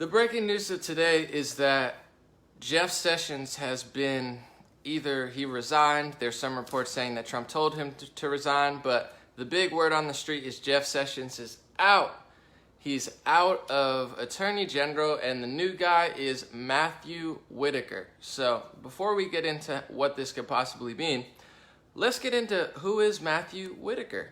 The breaking news of today is that Jeff Sessions has been either he resigned. There's some reports saying that Trump told him to resign, but the big word on the street is Jeff Sessions is out. He's out of Attorney General, and the new guy is Matthew Whitaker. So before we get into what this could possibly mean, let's get into who is Matthew Whitaker.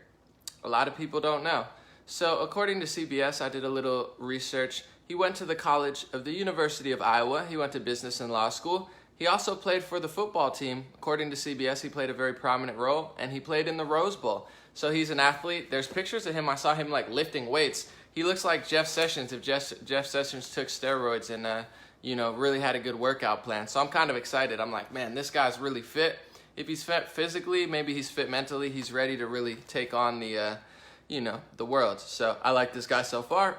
A lot of people don't know. So according to CBS, I did a little research. He went to the University of Iowa. He went to business and law school. He also played for the football team. According to CBS, he played a very prominent role, and he played in the Rose Bowl. So he's an athlete. There's pictures of him. I saw him like lifting weights. He looks like Jeff Sessions if Jeff Sessions took steroids and really had a good workout plan. So I'm kind of excited. I'm like, man, this guy's really fit. If he's fit physically, maybe he's fit mentally. He's ready to really take on the world. So I like this guy so far.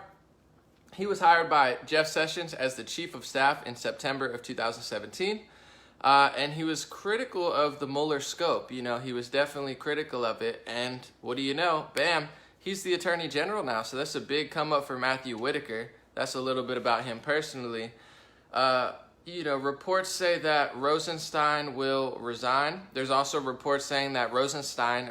He was hired by Jeff Sessions as the chief of staff in September of 2017. And he was critical of the Mueller scope. He was definitely critical of it. And what do you know? Bam, he's the attorney general now. So that's a big come up for Matthew Whitaker. That's a little bit about him personally. Reports say that Rosenstein will resign. There's also reports saying that Rosenstein,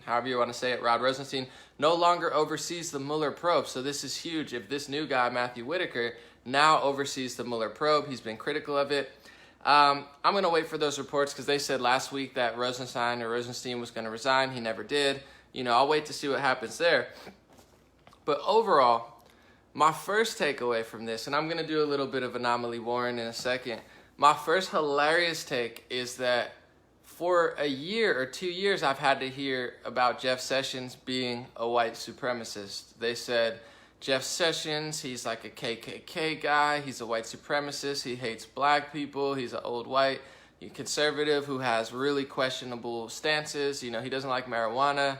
however you want to say it, Rod Rosenstein, no longer oversees the Mueller probe. So this is huge. If this new guy, Matthew Whitaker, now oversees the Mueller probe, he's been critical of it. I'm going to wait for those reports because they said last week that Rosenstein was going to resign. He never did. I'll wait to see what happens there. But overall, my first takeaway from this, and I'm going to do a little bit of Anomaly Warren in a second. My first hilarious take is that for a year or 2 years, I've had to hear about Jeff Sessions being a white supremacist. They said, Jeff Sessions, he's like a KKK guy. He's a white supremacist. He hates black people. He's an old white conservative who has really questionable stances. He doesn't like marijuana.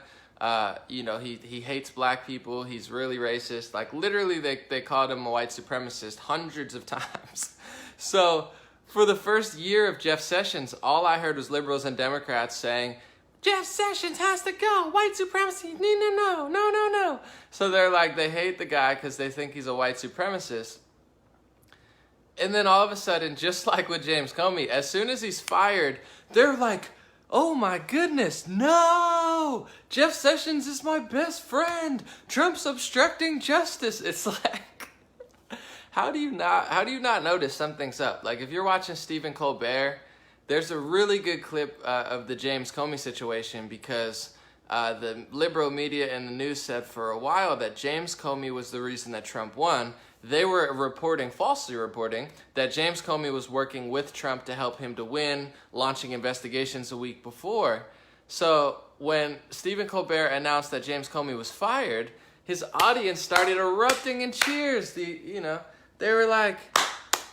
He hates black people. He's really racist. Like literally they called him a white supremacist hundreds of times. So for the first year of Jeff Sessions, all I heard was liberals and Democrats saying, Jeff Sessions has to go. White supremacy. No. So they're like, they hate the guy because they think he's a white supremacist. And then all of a sudden, just like with James Comey, as soon as he's fired, they're like, oh my goodness, no! Jeff Sessions is my best friend. Trump's obstructing justice. It's like, how do you not notice something's up? Like if you're watching Stephen Colbert, there's a really good clip of the James Comey situation because the liberal media and the news said for a while that James Comey was the reason that Trump won. They were falsely reporting, that James Comey was working with Trump to help him to win, launching investigations a week before. So when Stephen Colbert announced that James Comey was fired, his audience started erupting in cheers. They were like,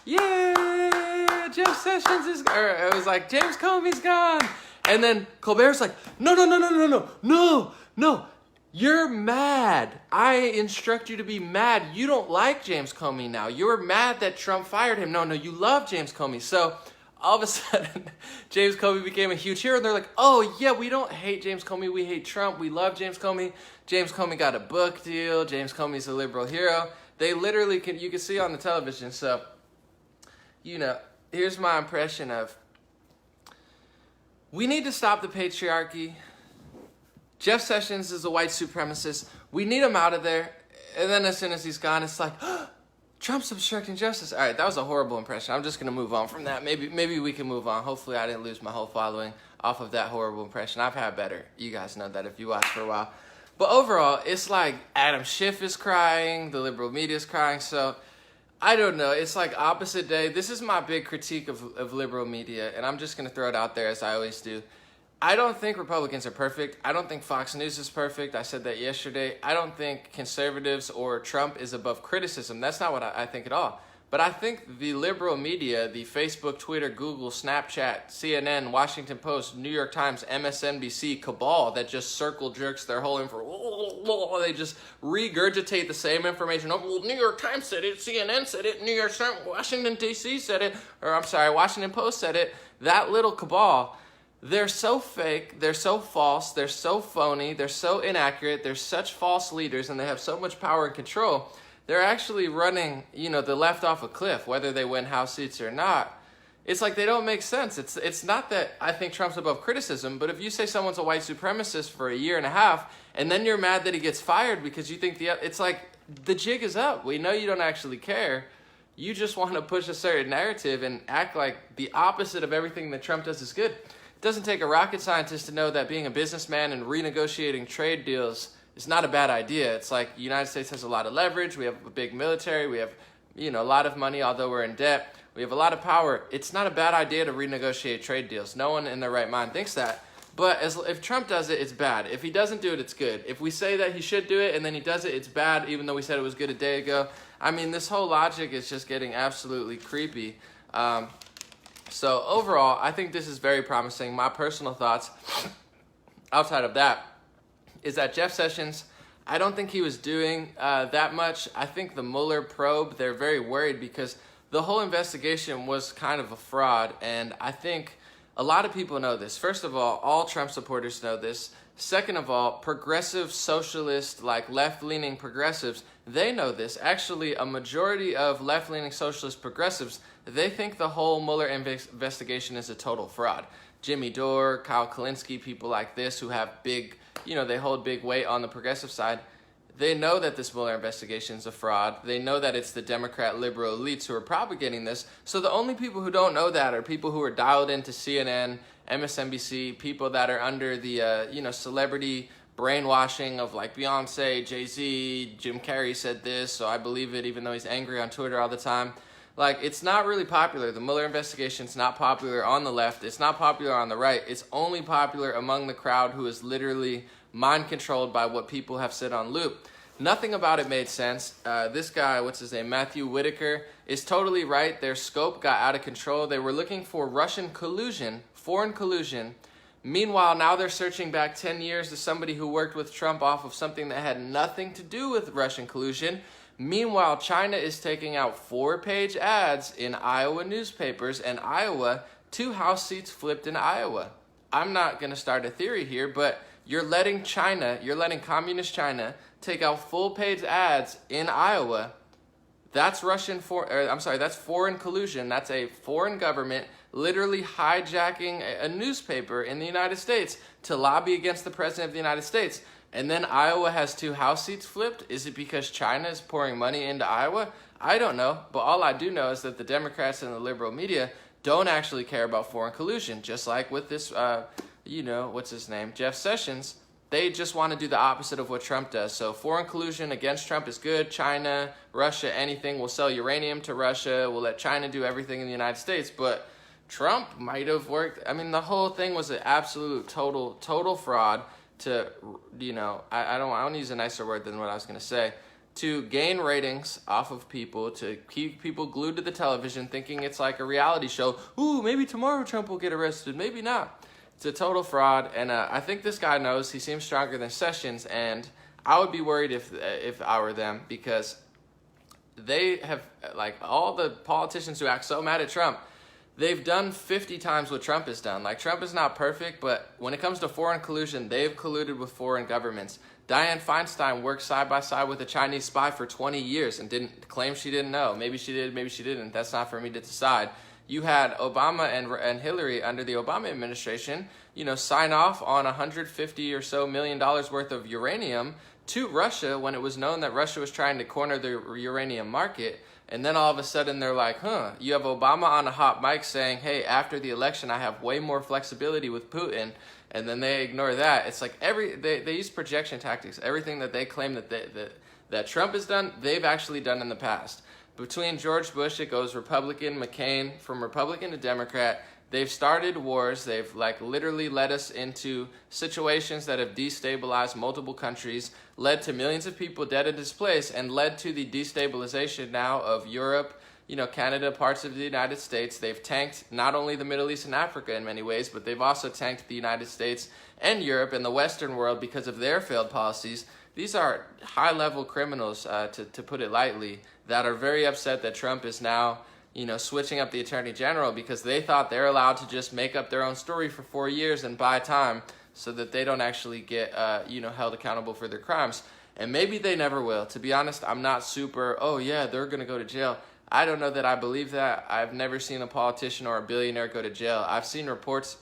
yeah, Jeff Sessions is, or it was like, James Comey's gone. And then Colbert's like, no. You're mad. I instruct you to be mad. You don't like James Comey now. You're mad that Trump fired him. No, you love James Comey. So all of a sudden, James Comey became a huge hero. And they're like, oh, yeah, we don't hate James Comey. We hate Trump. We love James Comey. James Comey got a book deal. James Comey's a liberal hero. They literally you can see on the television. So, here's my impression of, we need to stop the patriarchy. Jeff Sessions is a white supremacist. We need him out of there. And then as soon as he's gone, it's like, Trump's obstructing justice. All right, that was a horrible impression. I'm just going to move on from that. Maybe we can move on. Hopefully I didn't lose my whole following off of that horrible impression. I've had better. You guys know that if you watch for a while. But overall, it's like Adam Schiff is crying. The liberal media is crying. So I don't know. It's like opposite day. This is my big critique of liberal media. And I'm just going to throw it out there as I always do. I don't think Republicans are perfect. I don't think Fox News is perfect. I said that yesterday. I don't think conservatives or Trump is above criticism. That's not what I think at all. But I think the liberal media, the Facebook, Twitter, Google, Snapchat, CNN, Washington Post, New York Times, MSNBC cabal that just circle jerks their whole info. They just regurgitate the same information. Oh, well, New York Times said it, CNN said it, Washington, D.C. said it, Washington Post said it. That little cabal, they're so fake, they're so false, they're so phony, they're so inaccurate, they're such false leaders, and they have so much power and control they're actually running, the left off a cliff, whether they win House seats or not. It's like they don't make sense. It's not that I think Trump's above criticism, but if you say someone's a white supremacist for a year and a half, and then you're mad that he gets fired because you think it's like the jig is up. We know you don't actually care. You just want to push a certain narrative and act like the opposite of everything that Trump does is good. It doesn't take a rocket scientist to know that being a businessman and renegotiating trade deals is not a bad idea. It's like the United States has a lot of leverage. We have a big military. We have, a lot of money, although we're in debt. We have a lot of power. It's not a bad idea to renegotiate trade deals. No one in their right mind thinks that. But if Trump does it, it's bad. If he doesn't do it, it's good. If we say that he should do it and then he does it, it's bad, even though we said it was good a day ago. I mean, this whole logic is just getting absolutely creepy. So overall, I think this is very promising. My personal thoughts outside of that is that Jeff Sessions, I don't think he was doing that much. I think the Mueller probe, they're very worried because the whole investigation was kind of a fraud, and I think a lot of people know this. First of all Trump supporters know this. Second of all, progressive socialist, like left-leaning progressives, they know this. Actually, a majority of left-leaning socialist progressives, they think the whole Mueller investigation is a total fraud. Jimmy Dore, Kyle Kalinske, people like this who have big, they hold big weight on the progressive side, they know that this Mueller investigation is a fraud. They know that it's the Democrat liberal elites who are propagating this. So the only people who don't know that are people who are dialed into CNN, MSNBC, people that are under the, celebrity brainwashing of like Beyonce, Jay-Z, Jim Carrey said this, so I believe it even though he's angry on Twitter all the time. Like, it's not really popular. The Mueller investigation's not popular on the left. It's not popular on the right. It's only popular among the crowd who is literally mind-controlled by what people have said on loop. Nothing about it made sense. This guy, what's his name, Matthew Whitaker, is totally right. Their scope got out of control. They were looking for Russian collusion, foreign collusion. Meanwhile, now they're searching back 10 years to somebody who worked with Trump off of something that had nothing to do with Russian collusion. Meanwhile, China is taking out 4-page ads in Iowa newspapers, and Iowa, 2 House seats flipped in Iowa. I'm not going to start a theory here, but you're letting communist China take out full-page ads in Iowa. That's that's foreign collusion. That's a foreign government literally hijacking a newspaper in the United States to lobby against the President of the United States. And then Iowa has 2 House seats flipped? Is it because China is pouring money into Iowa? I don't know. But all I do know is that the Democrats and the liberal media don't actually care about foreign collusion. Just like with this, what's his name? Jeff Sessions. They just want to do the opposite of what Trump does. So foreign collusion against Trump is good. China, Russia, anything. We'll sell uranium to Russia. We'll let China do everything in the United States. But Trump might have worked. I mean, the whole thing was an absolute total fraud to, I don't want to use a nicer word than what I was going to say, to gain ratings off of people, to keep people glued to the television thinking it's like a reality show. Ooh, maybe tomorrow Trump will get arrested. Maybe not. It's a total fraud, and I think this guy knows. He seems stronger than Sessions, and I would be worried if I were them, because they have, like, all the politicians who act so mad at Trump, they've done 50 times what Trump has done. Like, Trump is not perfect, but when it comes to foreign collusion, they've colluded with foreign governments. Dianne Feinstein worked side by side with a Chinese spy for 20 years and didn't claim she didn't know. Maybe she did, maybe she didn't. That's not for me to decide. You had Obama and Hillary under the Obama administration, sign off on $150 or so million worth of uranium to Russia when it was known that Russia was trying to corner the uranium market. And then all of a sudden they're like, you have Obama on a hot mic saying, hey, after the election, I have way more flexibility with Putin. And then they ignore that. It's like they use projection tactics. Everything that they claim that Trump has done, they've actually done in the past. Between George Bush, it goes Republican, McCain, from Republican to Democrat. They've started wars. They've literally led us into situations that have destabilized multiple countries, led to millions of people dead and displaced, and led to the destabilization now of Europe, Canada, parts of the United States. They've tanked not only the Middle East and Africa in many ways, but they've also tanked the United States and Europe and the Western world because of their failed policies. These are high-level criminals, to put it lightly, that are very upset that Trump is now, switching up the Attorney General because they thought they're allowed to just make up their own story for 4 years and buy time so that they don't actually get, held accountable for their crimes. And maybe they never will. To be honest, I'm not super, oh yeah, they're going to go to jail. I don't know that I believe that. I've never seen a politician or a billionaire go to jail. I've seen reports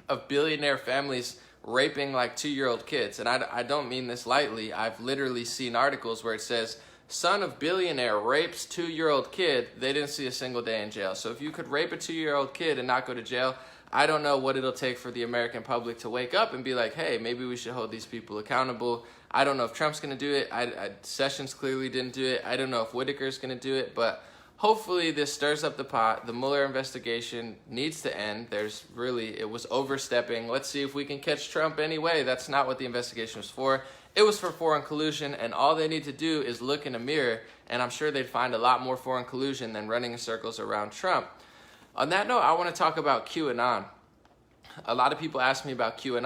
of billionaire families raping like 2-year-old kids. And I don't mean this lightly. I've literally seen articles where it says, son of billionaire rapes 2-year-old kid. They didn't see a single day in jail. So if you could rape a 2-year-old kid and not go to jail, I don't know what it'll take for the American public to wake up and be like, hey, maybe we should hold these people accountable. I don't know if Trump's going to do it. Sessions clearly didn't do it. I don't know if Whitaker's going to do it, but hopefully this stirs up the pot. The Mueller investigation needs to end. It was overstepping. Let's see if we can catch Trump anyway. That's not what the investigation was for. It was for foreign collusion, and all they need to do is look in a mirror, and I'm sure they'd find a lot more foreign collusion than running in circles around Trump. On that note, I want to talk about QAnon. A lot of people ask me about QAnon.